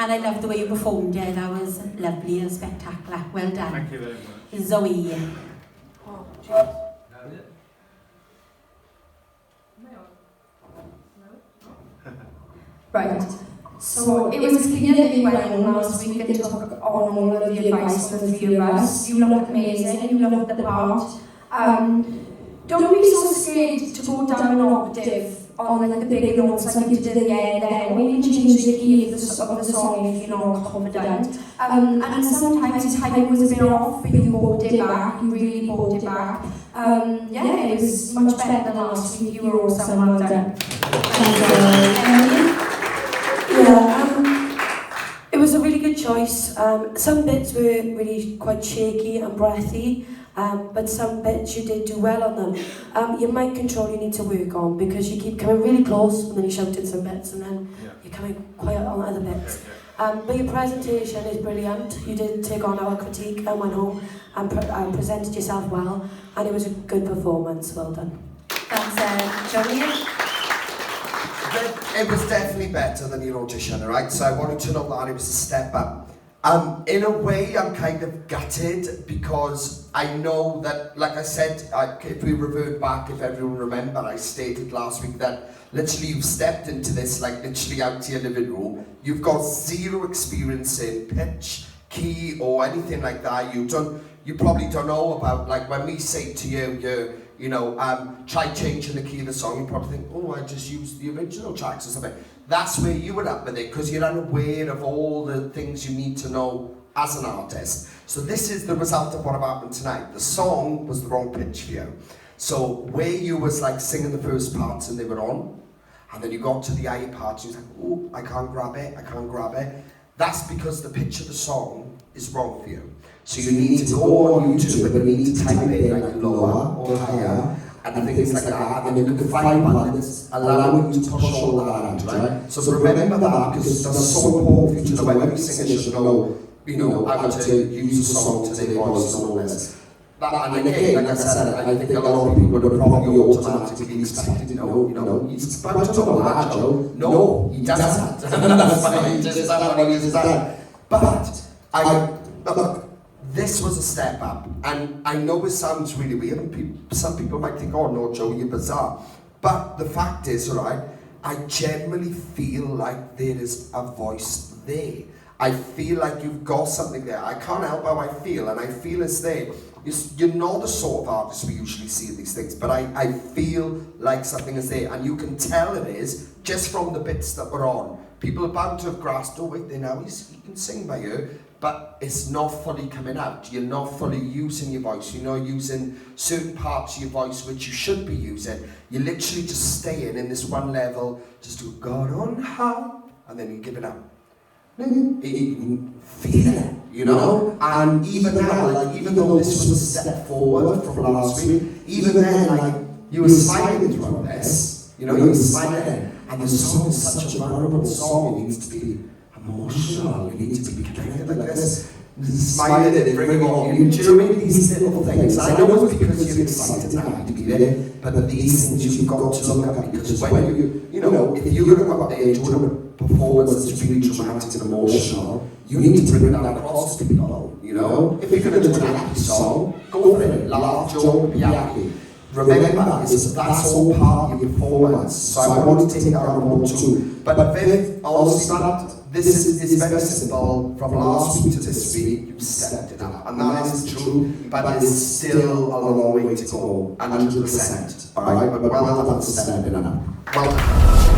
And I loved the way you performed it. That was lovely and spectacular. Well done. Thank you very much. Zoe. Oh, jeez. Right. So it was clear that you went on last week and took on all of the advice from the three of us. You look amazing. You look the part. Don't be so scared to go down an octave on like the big notes like you did at the end then, or even change the key of the song if you're not confident. And sometimes the time was a bit off, but you brought it back, you really brought it back. Yeah, it was much better than last week. You were awesome, well done. It was a really good choice. Some bits were really quite shaky and breathy. But some bits you did do well on them. Your mic control you need to work on because you keep coming really close and then you shouted some bits and then you're coming quiet on other bits. But your presentation is brilliant. You did take on our critique and went home and presented yourself well, and it was a good performance. Well done. Thanks, Joey. It was definitely better than your audition, right? So I wanted to know that it was a step up. In a way, I'm kind of gutted because I know that, like I said, if we revert back, if everyone remember, I stated last week that literally you've stepped into this, like literally out to your living room. You've got zero experience in pitch, key, or anything like that. You probably don't know about, like when we say to you, try changing the key of the song, you probably think, oh, I just used the original tracks or something. That's where you were at with it, because you're unaware of all the things you need to know as an artist. So this is the result of what happened tonight. The song was the wrong pitch for you. So where you was like singing the first parts and they were on, And then you got to the I part, and you're like, oh, I can't grab it. That's because the pitch of the song is wrong for you. So you need to go on YouTube and you need to type in like lower or higher and things like that, and then you can find one that's allowing you to push all that out, right? So remember that, because that's so important for you to know. Every singer should know, how to use a song to their voice and all this. And again, like I said, I think a lot of people would probably automatically expect, he's about to know that, Joe. No, he doesn't. That's why he just uses that. But look, this was a step up, and I know it sounds really weird, and some people might think, oh no, Joe, you're bizarre. But the fact is, right, I generally feel like there is a voice there. I feel like you've got something there. I can't help how I feel, and I feel it's there. You're not the sort of artist we usually see in these things, but I feel like something is there, and you can tell it is just from the bits that were on. People are bound to have grasped, oh wait, there now, he can sing by ear, but it's not fully coming out. You're not fully using your voice. You're not using certain parts of your voice which you should be using. You're literally just staying in this one level, just do God on high, and then you give it up. You can feel it, and even now, even though this was a step forward from last week, even then, you were smiling throughout this, you were smiling, and the song is such a vulnerable song. It needs to be emotional, you need to be connected like this, smiling and bringing on, doing these little things. I know it's because you're excited now to be there, but these things you've got to look at, because when if you're going to go out there doing a performance that's really dramatic and emotional, you need to bring that across to people, If you're going to do a happy song, go for it, laugh, joke, be happy. Remember, that's all part of your performance, so I want to take that on board too. But Viv, also this is very simple. From last week to this week, you stepped it up, and that is true, but there's still a long way to go, 100%. Alright, but well done for stepping it up. Well done.